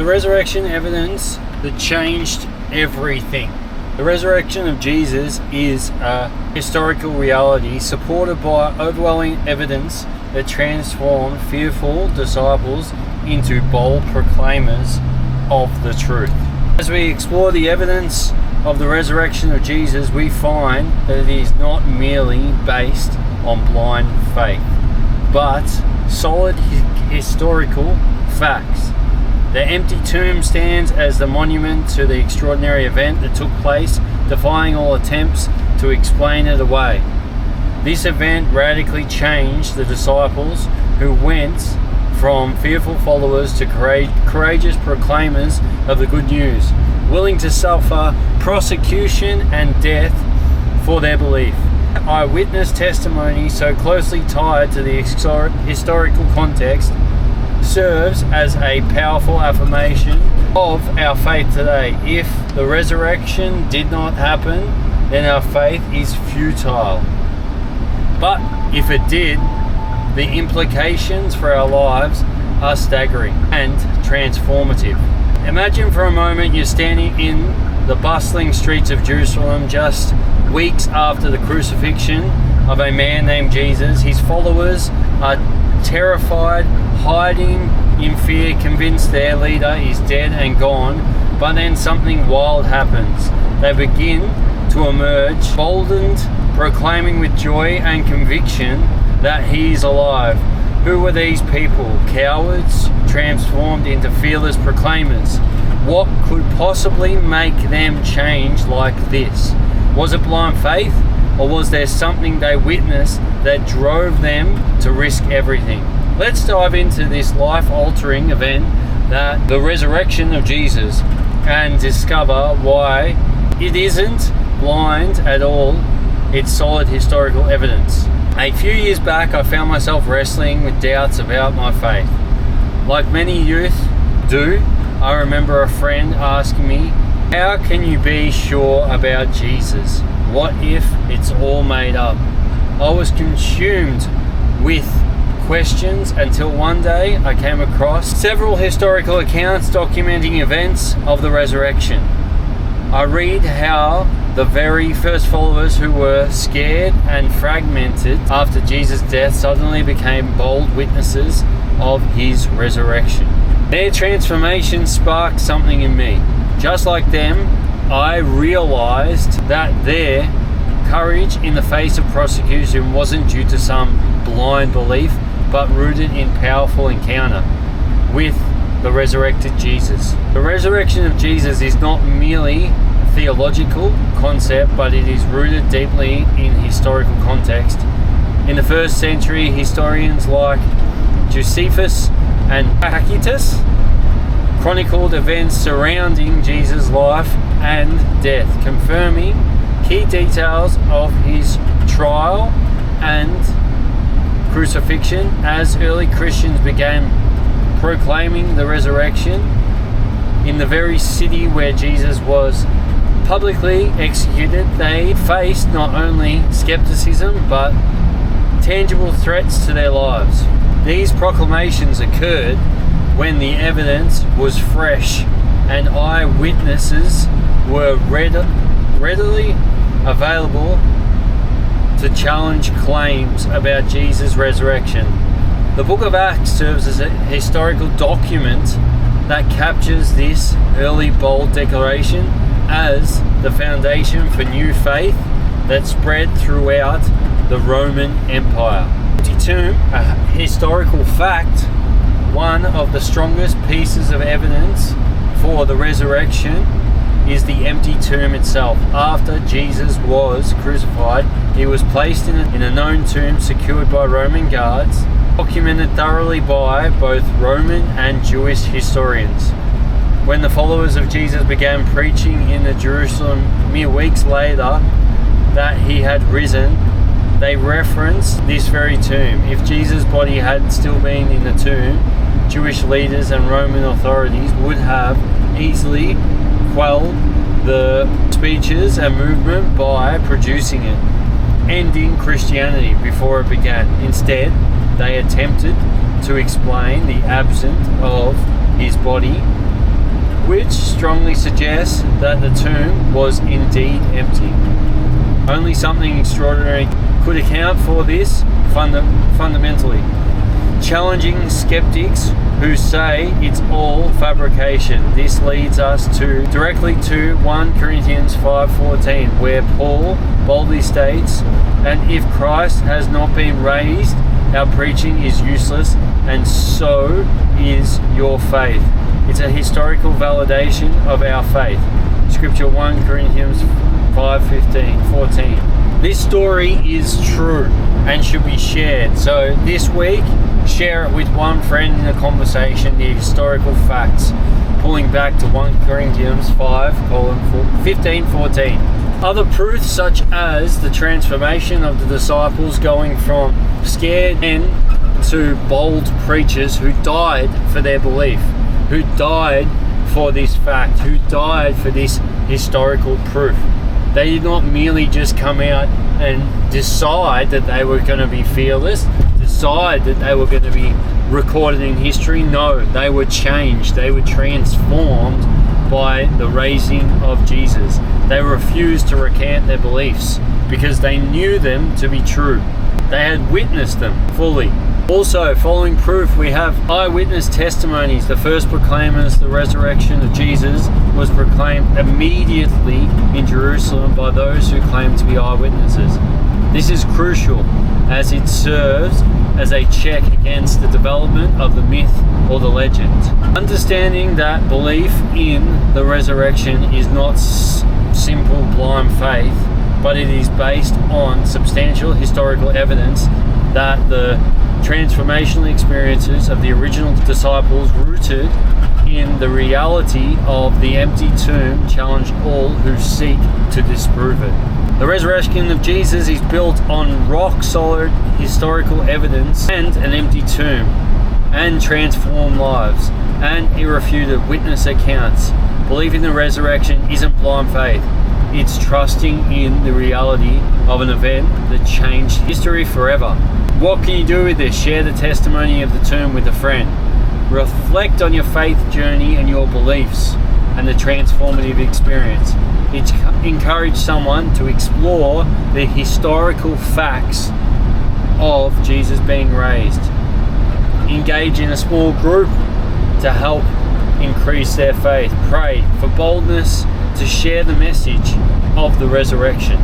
The resurrection evidence that changed everything. The resurrection of Jesus is a historical reality supported by overwhelming evidence that transformed fearful disciples into bold proclaimers of the truth. As we explore the evidence of the resurrection of Jesus, we find that it is not merely based on blind faith, but solid historical facts. The empty tomb stands as the monument to the extraordinary event that took place, defying all attempts to explain it away. This event radically changed the disciples, who went from fearful followers to courageous proclaimers of the good news, willing to suffer prosecution and death for their belief. Eyewitness testimony, so closely tied to the historical context, serves as a powerful affirmation of our faith today. If the resurrection did not happen, then our faith is futile. But if it did, the implications for our lives are staggering and transformative. Imagine for a moment you're standing in the bustling streets of Jerusalem just weeks after the crucifixion of a man named Jesus. His followers are terrified, hiding in fear, convinced their leader is dead and gone. But then something wild happens. They begin to emerge, boldened, proclaiming with joy and conviction that he is alive. Who were these people? Cowards transformed into fearless proclaimers. What could possibly make them change like this? Was it blind faith, or was there something they witnessed that drove them to risk everything? Let's dive into this life-altering event, that the resurrection of Jesus, and discover why it isn't blind at all. It's solid historical evidence. A few years back, I found myself wrestling with doubts about my faith. Like many youth do, I remember a friend asking me, "How can you be sure about Jesus? What if it's all made up?" I was consumed with questions until one day I came across several historical accounts documenting events of the resurrection. I read how the very first followers who were scared and fragmented after Jesus' death suddenly became bold witnesses of his resurrection. Their transformation sparked something in me. Just like them, I realized that their courage in the face of prosecution wasn't due to some blind belief, but rooted in powerful encounter with the resurrected Jesus. The resurrection of Jesus is not merely a theological concept, but it is rooted deeply in historical context. In the first century, historians like Josephus and Tacitus chronicled events surrounding Jesus' life and death, confirming key details of his trial and crucifixion. As early Christians began proclaiming the resurrection in the very city where Jesus was publicly executed, they faced not only skepticism but tangible threats to their lives. These proclamations occurred when the evidence was fresh and eyewitnesses were readily available to challenge claims about Jesus' resurrection. The book of Acts serves as a historical document that captures this early bold declaration as the foundation for new faith that spread throughout the Roman Empire. The tomb, a historical fact, one of the strongest pieces of evidence for the resurrection is the empty tomb itself. After Jesus was crucified, he was placed in a known tomb secured by Roman guards, documented thoroughly by both Roman and Jewish historians. When the followers of Jesus began preaching in Jerusalem mere weeks later that he had risen, they referenced this very tomb. If Jesus' body had still been in the tomb, Jewish leaders and Roman authorities would have easily quelled the speeches and movement by producing it, ending Christianity before it began. Instead, they attempted to explain the absence of his body which strongly suggests that the tomb was indeed empty. Only something extraordinary could account for this fundamentally, challenging skeptics who say it's all fabrication. This leads us directly to 1 Corinthians 5:14, where Paul boldly states, "And if Christ has not been raised, our preaching is useless, and so is your faith." It's a historical validation of our faith. Scripture 1 Corinthians 5:14. This story is true and should be shared. So this week, share it with one friend in a conversation, the historical facts, pulling back to 1 Corinthians 5:15-14. Other proofs, such as the transformation of the disciples going from scared men to bold preachers who died for their belief, who died for this fact, who died for this historical proof. They did not merely just come out and decide that they were going to be fearless, decide that they were going to be recorded in history. No, they were changed. They were transformed by the raising of Jesus. They refused to recant their beliefs because they knew them to be true. They had witnessed them fully. Also, following proof, we have eyewitness testimonies. The first proclaimers, the resurrection of Jesus was proclaimed immediately in Jerusalem by those who claim to be eyewitnesses. This is crucial as it serves as a check against the development of the myth or the legend. Understanding that belief in the resurrection is not simple blind faith, but it is based on substantial historical evidence that the transformational experiences of the original disciples, rooted in the reality of the empty tomb, challenge all who seek to disprove it. The resurrection of Jesus is built on rock-solid historical evidence and an empty tomb, and transformed lives, and irrefuted witness accounts. Believing the resurrection isn't blind faith. It's trusting in the reality of an event that changed history forever. What can you do with this? Share the testimony of the tomb with a friend. Reflect on your faith journey and your beliefs and the transformative experience. Encourage someone to explore the historical facts of Jesus being raised. Engage in a small group to help increase their faith. Pray for boldness to share the message of the resurrection.